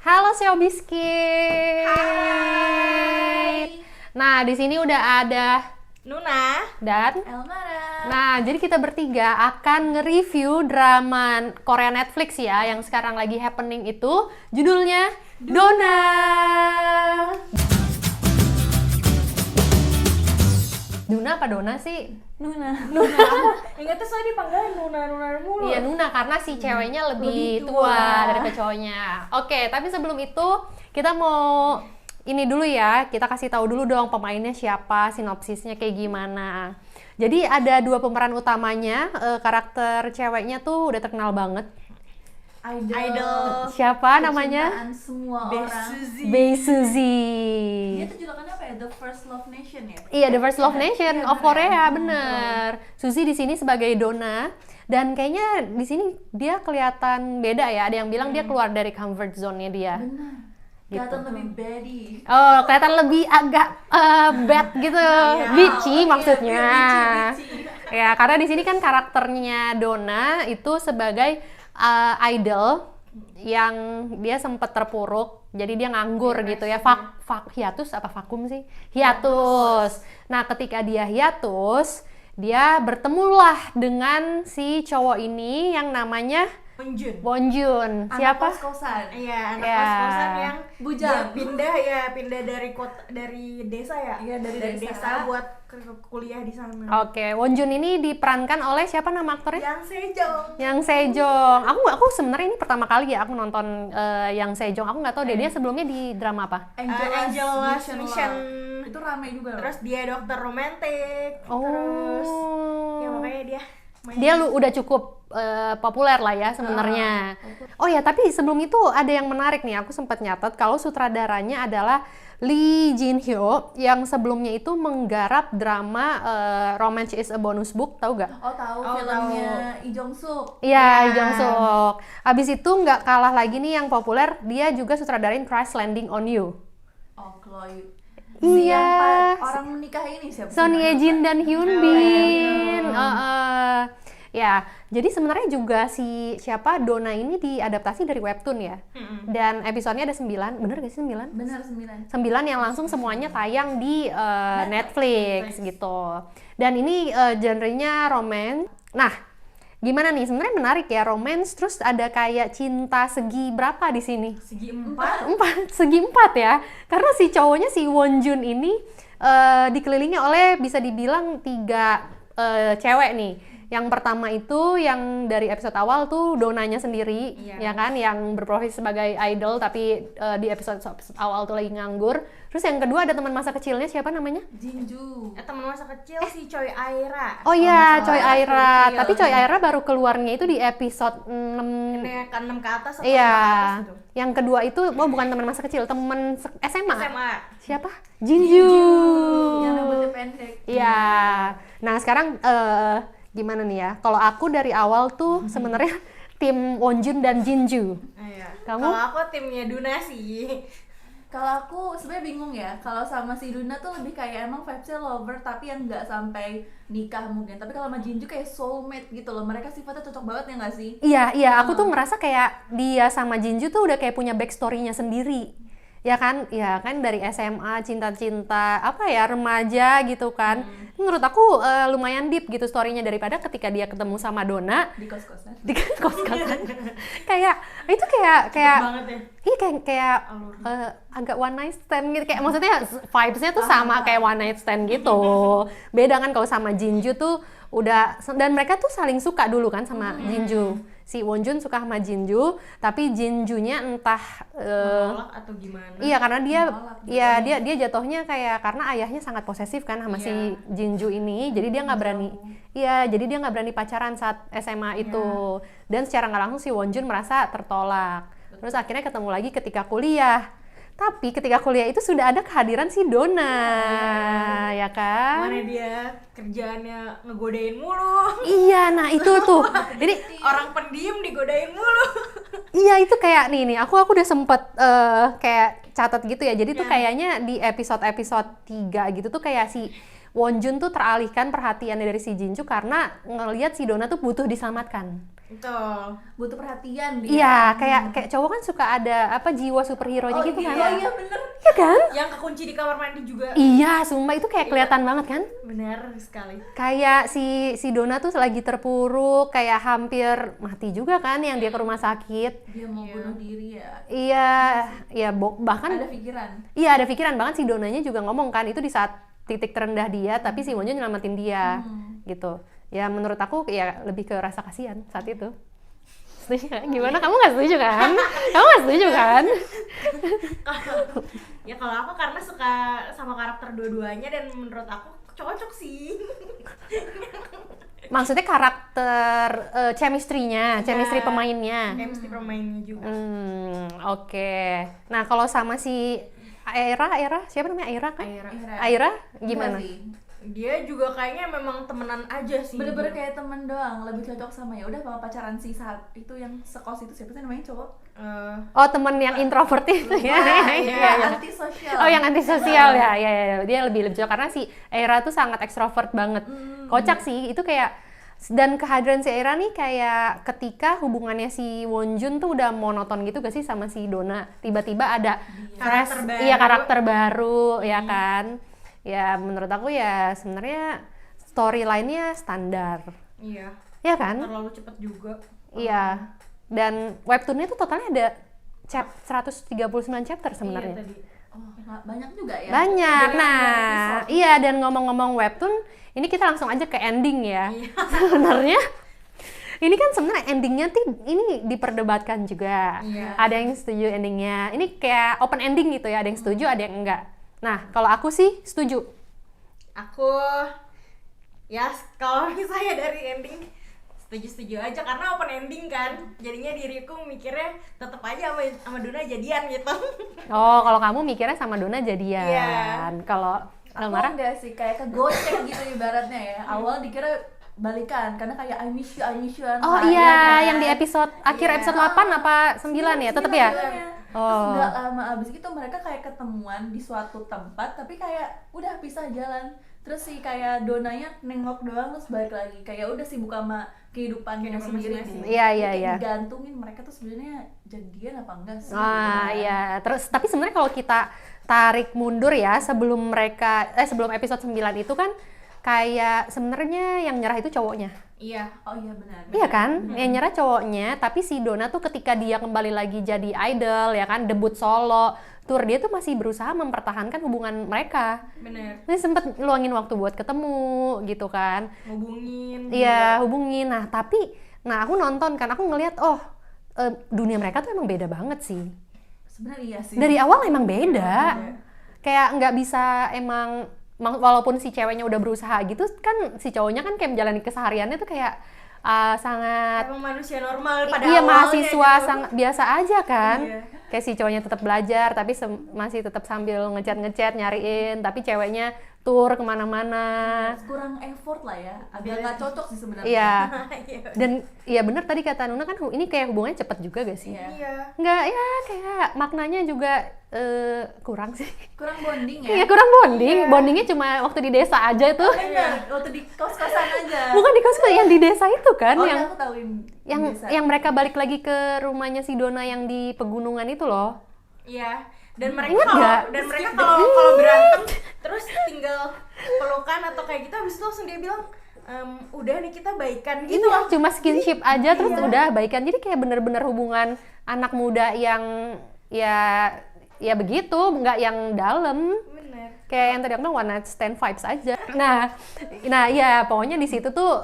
Halo Seo Biscuit. Hai. Nah, di sini udah ada Nuna dan Elmara. Nah, jadi kita bertiga akan nge-review drama Korea Netflix ya yang sekarang lagi happening itu judulnya Dona. Duna apa Dona sih? Nuna. Enggak tuh soalnya dipanggil Nuna mulu. Iya, Nuna karena si ceweknya lebih tua dari cowoknya. Oke, tapi sebelum itu kita mau ini dulu ya, kita kasih tahu dulu dong pemainnya siapa, sinopsisnya kayak gimana. Jadi ada dua pemeran utamanya, karakter ceweknya tuh udah terkenal banget. Idol. Siapa namanya? Kecintaan semua orang. Bae Suzy. Dia tuh julukannya apa ya? The First Love Nation ya? Iya, The First Love Nation Iya, of bener. Korea, bener. Suzy di sini sebagai Dona dan kayaknya di sini dia kelihatan beda ya. Ada yang bilang dia keluar dari comfort zone-nya dia. Benar. Kelihatan lebih baddie. Oh, kelihatan lebih agak bad gitu, bitchy maksudnya. Bitchy. Ya, karena di sini kan karakternya Dona itu sebagai idol yang dia sempat terpuruk, jadi dia nganggur gitu ya, hiatus apa vakum sih? Hiatus. Nah, ketika dia hiatus, dia bertemulah dengan si cowok ini yang namanya Wonjun. Siapa? Anak kos-kosan. Iya, anak Ya. kos-kosan yang Bujang. pindah dari desa ya. Iya, dari desa desa. buat kuliah di sana. Oke, Wonjun ini diperankan oleh siapa nama aktornya? Yang Sejong. Yang Sejong. Aku sebenarnya ini pertama kali ya aku nonton Yang Sejong. Aku nggak tahu deh dia sebelumnya di drama apa. Angel Last Mission. Itu rame juga loh. Terus dia dokter romantik. Oh. Terus ya makanya dia main. Dia udah cukup populer lah ya sebenarnya. Oh ya, tapi sebelum itu ada yang menarik nih. Aku sempat nyatat kalau sutradaranya adalah Lee Jin Hyo yang sebelumnya itu menggarap drama Romance is a Bonus Book, tahu gak? Oh, tahu Oh, filmnya Lee Jong Suk. Iya, Lee Jong Suk. Abis itu nggak kalah lagi nih yang populer, dia juga sutradarain Crash Landing on You. Oh, Chloe. Iya. Orang menikah ini siapa? Son Ye Jin dan Hyun Bin. Ya, jadi sebenarnya juga si siapa Dona ini diadaptasi dari webtoon ya. Dan episodenya ada 9, bener gak sih 9? Benar 9. 9 yang langsung semuanya tayang di Netflix gitu. Dan ini genrenya romance. Nah, gimana nih? Sebenarnya menarik ya, romance terus ada kayak cinta segi berapa di sini? Segi 4. Segi 4 ya. Karena si cowoknya si Wonjun ini dikelilingi oleh bisa dibilang 3 cewek nih. Yang pertama itu yang dari episode awal tuh Donanya sendiri, ya kan, yang berprofesi sebagai idol tapi di episode awal tuh lagi nganggur. Terus yang kedua ada teman masa kecilnya, siapa namanya? Jinju. Teman masa kecil si Choi Aira. Oh iya, nggak Choi salah, Aira. kecil. Tapi Choi Aira baru keluarnya itu di episode 6. Ini ke 6 ke atas atau Iya. 6 ke atas gitu. Yang kedua itu bukan teman masa kecil, teman SMA. SMA. Siapa? Jinju. Yang rambutnya pendek. Iya. Nah, sekarang gimana nih ya? Kalau aku dari awal tuh sebenarnya tim Wonjun dan Jinju. Iya. Kamu? Kalau aku timnya Duna sih. Kalau aku sebenarnya bingung ya, kalau sama si Duna tuh lebih kayak emang vibes-nya lover tapi yang nggak sampai nikah mungkin. Tapi kalau sama Jinju kayak soulmate gitu loh, mereka sifatnya cocok banget ya nggak sih? Iya, aku tuh ngerasa kayak dia sama Jinju tuh udah kayak punya backstory-nya sendiri. Ya kan dari SMA cinta-cinta apa ya remaja gitu kan. Menurut aku lumayan deep gitu story-nya daripada ketika dia ketemu sama Dona Di kos-kosan. di kos-kosan. kayak itu kayak banget ya. iya kayak agak one night stand gitu, kayak maksudnya vibes-nya tuh sama kayak one night stand gitu. Beda kan kalau sama Jinju tuh udah, dan mereka tuh saling suka dulu kan sama Jinju. Si Wonjun suka sama Jinju, tapi Jinjunya entah Menolak atau gimana. iya karena Menolak dia jatuhnya kayak karena ayahnya sangat posesif kan sama si Jinju ini, jadi dia nggak berani. Iya, jadi dia nggak berani pacaran saat SMA itu. Dan secara nggak langsung si Wonjun merasa tertolak. Terus akhirnya ketemu lagi ketika kuliah. Tapi ketika kuliah itu sudah ada kehadiran si Dona, ya kan? Mana dia kerjaannya ngegodain mulu. Iya, nah itu tuh. Jadi Orang pendiam digodain mulu. iya itu kayak nih aku udah sempet kayak catat gitu ya. Jadi tuh kayaknya di episode 3 gitu tuh kayak si Wonjun tuh teralihkan perhatiannya dari si Jinju karena ngelihat si Dona tuh butuh diselamatkan. Betul. Butuh perhatian dia. Iya, kayak cowok kan suka ada apa jiwa superhero-nya gitu kan. Oh iya bener. Iya kan? Yang kekunci di kamar mandi juga. Iya, sumpah itu kayak kelihatan banget kan? Benar sekali. Kayak si Dona tuh lagi terpuruk, kayak hampir mati juga kan yang dia ke rumah sakit. Dia mau bunuh diri ya. Iya, ya bahkan Ada pikiran. iya ada pikiran banget si Donanya juga ngomong kan itu di saat titik terendah dia, tapi si Wonjun nyelamatin dia gitu. Ya menurut aku ya lebih ke rasa kasihan saat itu. Setuju kan? Gimana? Kamu nggak setuju kan? Kamu nggak setuju kan? Ya kalau aku karena suka sama karakter dua-duanya dan menurut aku cocok sih. Maksudnya karakter chemistry-nya, chemistry pemainnya. Chemistry pemainnya juga. Oke. Nah, kalau sama si Aira, siapa namanya Aira kan? Aira gimana? Enggak sih. Dia juga kayaknya memang temenan aja sih. Bener-bener kayak temen doang, lebih cocok sama ya udah sama pacaran si saat itu yang sekos itu siapa sih namanya cowok? Oh, temen yang introvert itu ya. Iya, antisosial. Oh, yang antisosial ya. Ya. Dia lebih cocok karena si Aira tuh sangat ekstrovert banget. Kocak sih, itu kayak dan kehadiran si Aira nih kayak ketika hubungannya si Wonjun tuh udah monoton gitu gak sih sama si Dona. Tiba-tiba ada Karakter baru. iya karakter baru ya kan. Ya menurut aku ya sebenarnya storyline-nya standar. Iya. Ya kan? Terlalu cepet juga. Iya. Dan webtoonnya tuh totalnya ada 139 chapter sebenarnya. Iya tadi. Oh, banyak juga ya. Banyak. Dari Nah, episode. iya dan ngomong-ngomong webtoon, ini kita langsung aja ke ending ya. Sebenarnya ini kan sebenarnya endingnya tuh ini diperdebatkan juga. Iya. Ada yang setuju endingnya. Ini kayak open ending gitu ya. Ada yang setuju, ada yang enggak. Nah, kalau aku sih setuju. Aku ya kalau misalnya dari ending setuju-setuju aja karena open ending kan. Jadinya diriku mikirnya tetap aja sama Duna jadian gitu. Oh, kalau kamu mikirnya sama Dona jadian. Iya. Kalau Aku Almara? enggak sih, kayak kegocek gitu ibaratnya ya. Awal dikira balikan karena kayak I miss you Oh kan, iya, kan? yang di episode akhir Iya. episode 8 apa 9 ya? Tetap ya? Terus Oh. nggak lama abis itu mereka kayak ketemuan di suatu tempat tapi kayak udah pisah jalan. Terus si kayak Donanya nengok doang terus balik lagi. Kayak udah sibuk sama kehidupannya Kehidupan sendiri. masing-masing. Iya, iya, Kayak iya. digantungin mereka tuh sebenarnya jadian apa enggak sih? Ah gitu kan. iya, terus tapi sebenarnya kalau kita tarik mundur ya sebelum sebelum episode 9 itu kan kayak sebenarnya yang nyerah itu cowoknya. Iya. Oh iya benar. Iya kan? Yang nyerah cowoknya, tapi si Dona tuh ketika dia kembali lagi jadi idol ya kan, debut solo, tour dia tuh masih berusaha mempertahankan hubungan mereka. Bener. Dia sempet luangin waktu buat ketemu gitu kan. Hubungin. Iya, hubungin. Nah, aku nonton kan, aku ngelihat dunia mereka tuh emang beda banget sih. Sebenarnya iya sih. Dari awal emang beda. Kayak nggak bisa emang walaupun si ceweknya udah berusaha gitu kan si cowoknya kan kayak menjalani kesehariannya tuh kayak sangat Emang manusia normal pada iya awalnya mahasiswa gitu. sangat biasa aja kan. Iya. Kayak si cowoknya tetap belajar tapi masih tetap sambil ngechat nyariin tapi ceweknya tour kemana-mana. kurang effort lah ya. Agak nggak cocok sih sebenarnya. Iya. Iya. Dan iya bener tadi kata Nuna kan ini kayak hubungannya cepet juga gak sih? Iya. Iya. Nggak ya kayak maknanya juga kurang sih. Kurang bonding ya. Iya kurang bonding. Bondingnya cuma waktu di desa aja tuh. Benar, waktu di kos-kosan aja. Bukan di kos yang di desa itu kan Oh, yang aku tahuin biasa. yang mereka balik lagi ke rumahnya si Dona yang di pegunungan itu loh. Iya. Dan mereka Ingat kalau nggak? kalau berantem terus tinggal pelukan atau kayak gitu habis itu langsung dia bilang udah nih kita baikan gitu Iya, loh. cuma skinship aja terus udah baikan. Jadi kayak bener-bener hubungan anak muda yang ya begitu, nggak yang dalam. Bener. Kayak yang tadi aku bilang one night stand vibes aja. Nah ya pokoknya di situ tuh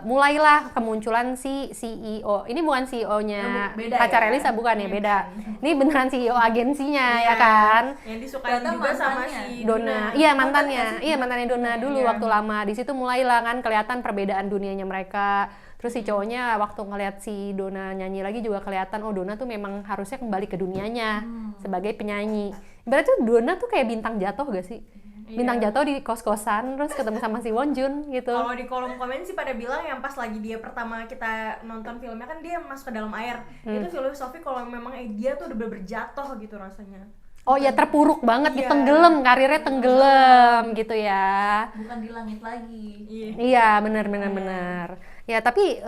mulailah kemunculan si CEO. Ini bukan CEO-nya Beda pacar ya? Elisa bukan ya, beda. Ini beneran CEO agensinya ya Iya. kan. Yang disukain Ternyata juga sama mantannya. si Dona. Iya mantannya. Mantannya sih. Iya mantannya Dona dulu Iya. waktu lama. Di situ mulailah kan kelihatan perbedaan dunianya mereka. Terus si cowoknya waktu ngeliat si Dona nyanyi lagi juga kelihatan oh Dona tuh memang harusnya kembali ke dunianya sebagai penyanyi. Berarti tuh Dona tuh kayak bintang jatuh gak sih? Bintang jatuh di kos-kosan terus ketemu sama si Wonjun gitu. Kalau di kolom komen sih pada bilang yang pas lagi dia pertama kita nonton filmnya kan dia masuk ke dalam air. Itu filosofi kalau memang dia tuh udah bener-bener jatuh gitu rasanya. Oh ya terpuruk banget, Iya. tenggelam, karirnya tenggelam gitu ya. Bukan di langit lagi. Iya. Iya, benar. Ya, tapi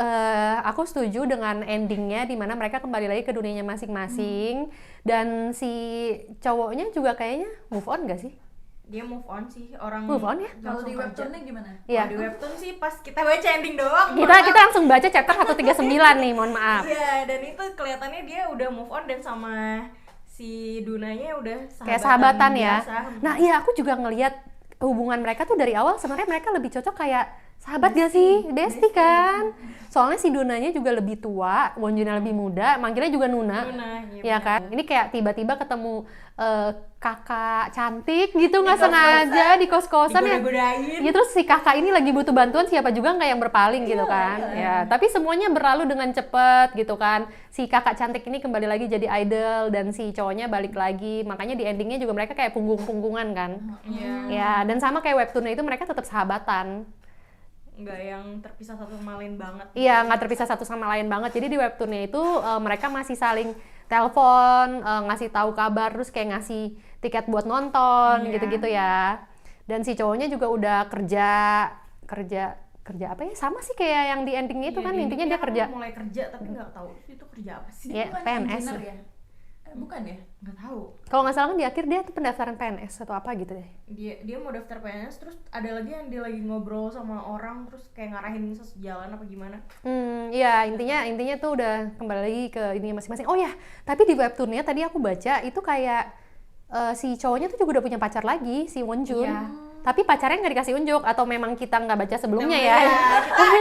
aku setuju dengan endingnya di mana mereka kembali lagi ke dunianya masing-masing dan si cowoknya juga kayaknya move on gak sih? Dia move on sih, orang Move on ya? Kalau langsung di kerja. webtoonnya gimana? Iya. Kalau di webtoon sih pas kita baca ending doang. Kita langsung baca chapter 139 nih, mohon maaf. Iya, dan itu kelihatannya dia udah move on dan sama si Dunanya udah Kayak sahabatan ya. biasa. Nah, iya aku juga ngelihat hubungan mereka tuh dari awal sebenarnya mereka lebih cocok kayak sahabat gak sih? Bestie kan? Soalnya si Dunanya juga lebih tua, Wonjunnya lebih muda, manggilnya juga Nuna. Iya Ya kan? Ini kayak tiba-tiba ketemu kakak cantik gitu nggak kos-kosan. sengaja di kos-kosan ya. Digoda-godain. Ya terus si kakak ini lagi butuh bantuan, siapa juga nggak yang berpaling gitu kan. Ya, tapi semuanya berlalu dengan cepet gitu kan. Si kakak cantik ini kembali lagi jadi idol dan si cowoknya balik lagi. Makanya di endingnya juga mereka kayak punggung-punggungan kan. Iya. Ya, dan sama kayak webtoonnya itu mereka tetap sahabatan. Nggak yang terpisah satu sama lain banget. Iya, nggak terpisah satu sama lain banget. Jadi di webtoonnya itu mereka masih saling telepon, ngasih tahu kabar, terus kayak ngasih tiket buat nonton, Iya. gitu-gitu ya. Dan si cowoknya juga udah kerja apa ya? Sama sih kayak yang di endingnya itu Iya, kan di intinya endingnya dia kerja. mulai kerja tapi nggak tahu itu kerja apa sih. Ya, Bukan PNS. engineer ya? Bukan ya? Nggak tahu. Kalau nggak salah kan di akhir dia tuh pendaftaran PNS atau apa gitu deh. Dia mau daftar PNS terus ada lagi yang dia lagi ngobrol sama orang terus kayak ngarahin sejalan apa gimana. Iya intinya tuh udah kembali lagi ke ini masing-masing. Oh ya, tapi di webtoonnya tadi aku baca itu kayak si cowoknya tuh juga udah punya pacar lagi, si Wonjun. Iya. Tapi pacarnya nggak dikasih unjuk atau memang kita nggak baca sebelumnya ya?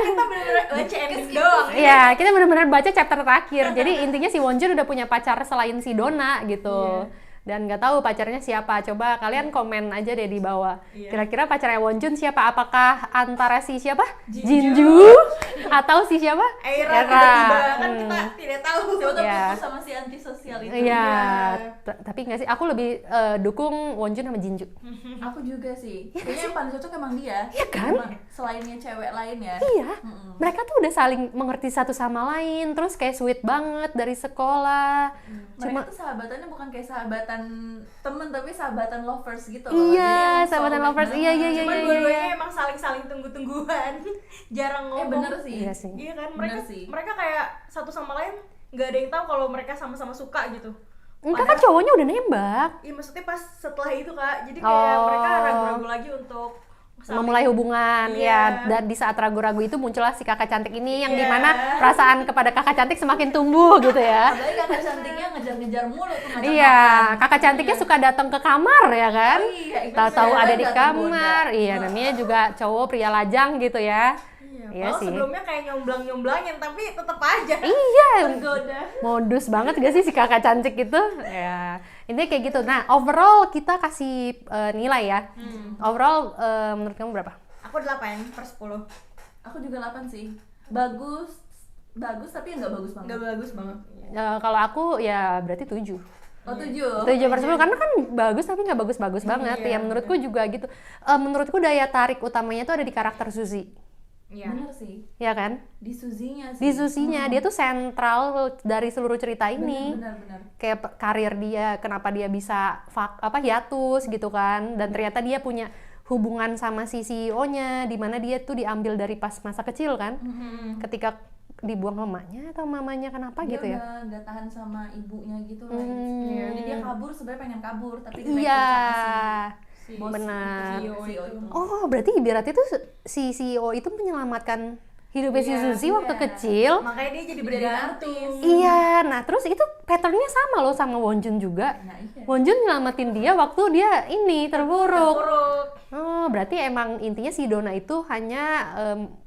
Kita bener-bener baca ending doang. Iya, kita benar-benar baca chapter terakhir. Jadi intinya si Wonjun udah punya pacar selain si Dona gitu. Dan nggak tahu pacarnya siapa. Coba kalian komen aja deh di bawah. Iya. Kira-kira pacarnya Wonjun siapa? Apakah antara si siapa? Jinju. Jinju atau si siapa? Aira Era. tiba-tiba kan kita tidak tahu. Siapa tuh Iya. putus sama si antisosial itu. Iya, tapi nggak sih. Aku lebih dukung Wonjun sama Jinju. Aku juga sih. Kayaknya yang paling cocok emang dia. Iya kan? Sama selainnya cewek lain ya. Iya, mereka tuh udah saling mengerti satu sama lain, terus kayak sweet banget dari sekolah. Mereka tuh sahabatannya bukan kayak sahabatan temen tapi sahabatan lovers gitu loh. Iya, Jadi yang sahabatan soulmate lovers. banget. Iya. Cuman dua-duanya emang saling tunggu-tungguan. Jarang ngomong. Bener sih. Iya sih. Iya kan, Bener mereka sih. mereka kayak satu sama lain nggak ada yang tahu kalau mereka sama-sama suka gitu. Enggak kan cowoknya udah nembak. Iya maksudnya pas setelah itu Kak, jadi kayak Oh. mereka ragu-ragu lagi untuk Memulai hubungan Iya. ya, dan di saat ragu-ragu itu muncullah si kakak cantik ini yang Iya. dimana perasaan kepada kakak cantik semakin tumbuh gitu ya. Apalagi kakak cantiknya ngejar-ngejar mulu tuh ngajak Iya, makan. kakak cantiknya suka datang ke kamar ya kan? Oh iya, itu Tahu-tahu saya ada di nggak kamar. tergoda. Iya, namanya juga cowok pria lajang gitu ya. Iya Malah sih. sebelumnya kayak nyomblang-nyomblangin tapi tetep aja Iya, Tergoda. modus banget gak sih si kakak cantik itu? Ya, intinya kayak gitu. Nah, overall kita kasih nilai ya. Overall menurut kamu berapa? Aku 8/10. Aku juga 8 sih. Bagus tapi nggak bagus banget. Nggak bagus banget. Kalau aku ya berarti 7. Oh 7. 7/10 karena kan bagus tapi nggak bagus-bagus banget. Iya, Ya menurutku juga gitu. Menurutku daya tarik utamanya tuh ada di karakter Suzy. Iya. Bener sih. Ya kan? Di Suzy-nya sih. Di Suzy-nya dia tuh sentral dari seluruh cerita ini. Benar. Kayak karir dia, kenapa dia bisa hiatus gitu kan, dan ternyata dia punya hubungan sama si CEO-nya di mana dia tuh diambil dari pas masa kecil kan, ketika dibuang mamanya atau mamanya kenapa Dia gitu ya. udah nggak tahan sama ibunya gitu lah. Iya. Jadi dia kabur sebenarnya pengen kabur tapi Iya, Si bos benar. CEO CEO itu. itu. Oh berarti ibaratnya tuh si CEO itu menyelamatkan hidupnya si Iya, Suzy waktu iya. kecil. Makanya dia jadi Jadi bergantung. artis. Iya, nah terus itu patternnya sama loh sama Wonjun juga. Nah, iya. Wonjun nyelamatin dia waktu dia ini terpuruk. Terpuruk. Oh, berarti emang intinya si Dona itu hanya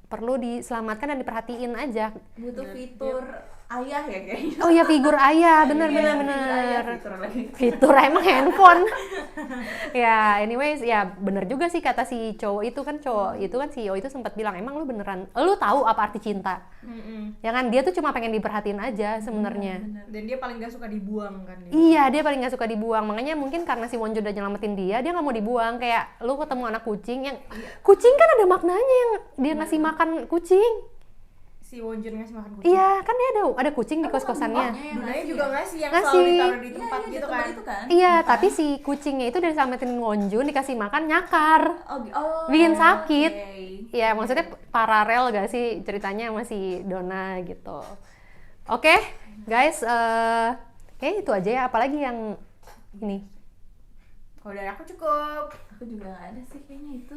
perlu diselamatkan dan diperhatiin aja. Butuh fitur ayah ya kayaknya. Oh ya, figur ayah, bener. Fitur lagi. Fitur emang handphone. Ya, anyways, ya bener juga sih kata si cowok itu kan CEO itu sempat bilang, emang lu beneran, lu tahu apa arti cinta? Ya kan, dia tuh cuma pengen diperhatiin aja sebenarnya. Dan dia paling gak suka dibuang kan. Iya, dia paling gak suka dibuang. Makanya mungkin karena si Wonjun udah nyelamatin dia nggak mau dibuang. Kayak lu ketemu anak kucing yang kucing kan ada maknanya yang dia ngasih makan kucing. si Wonjun ngasih makan kucing. Iya, kan dia ada kucing di kos-kosannya. Dunanya juga ngasih yang Ngasih. selalu ditaruh di Iya, tempat iya, di gitu tempat kan. itu kan. Iya, Bukan? tapi si kucingnya itu diselamatin Wonjun, dikasih makan nyakar. Oh, Bikin sakit. oke. Iya, maksudnya paralel gak sih ceritanya sama si Donna gitu. Oke, guys, kayak itu aja ya. Apalagi yang ini. Kalau dari aku cukup. Aku juga nggak ada sih kayaknya itu.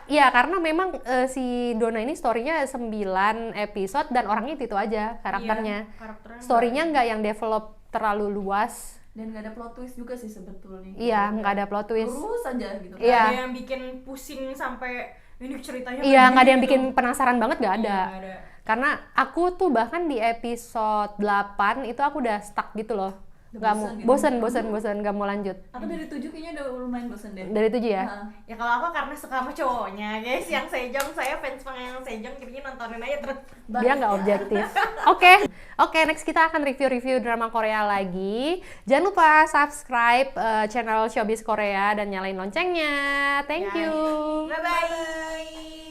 Iya, karena memang si Donna ini story-nya 9 episode dan orangnya itu aja karakternya. Iya, karakternya Story-nya nggak yang develop terlalu luas. Dan nggak ada plot twist juga sih sebetulnya. Iya, nggak ada plot twist. Lurus aja gitu. nggak Iya. ada yang bikin pusing sampai ini ceritanya. Iya, kayak nggak ada yang gini bikin gitu. penasaran banget, nggak ada. Iya, nggak ada. Karena aku tuh bahkan di episode 8 itu aku udah stuck gitu loh. Udah Nggak mau, bosen gitu. bosen, nggak mau lanjut. Aku dari 7 kayaknya udah lumayan bosen deh. Dari 7 ya? Nah, Ya kalau aku karena suka sama cowoknya guys, yang Sejong, saya fans yang Sejong, jadinya nontonin aja terus. Dia nggak objektif. Oke, next kita akan review-review drama Korea lagi. Jangan lupa subscribe channel Showbiz Korea dan nyalain loncengnya. Thank Ya. you. Bye bye.